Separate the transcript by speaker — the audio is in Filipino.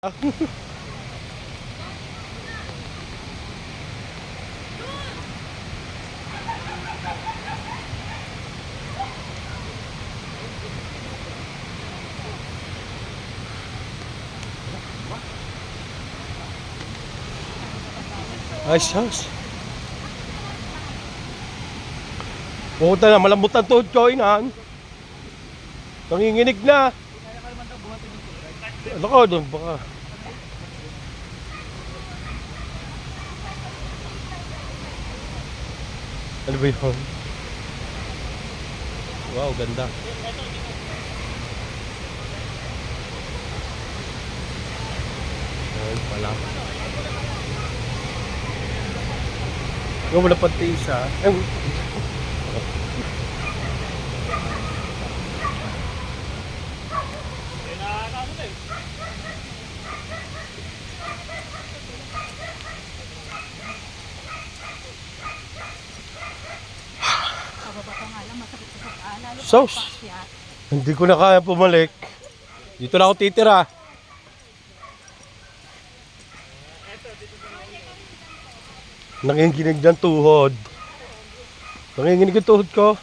Speaker 1: Ay, sus. Puta na, malambot ang tuhod ko, inan. Nanginginig na. Ano ka doon, baka. Ano ba yun? Wow, ganda. Ayun pala. Yung wala pati isa. Sos, hindi ko na kaya pumalik. Dito na ako titira. Nanginginig ng tuhod. Nanginginig ang tuhod ko.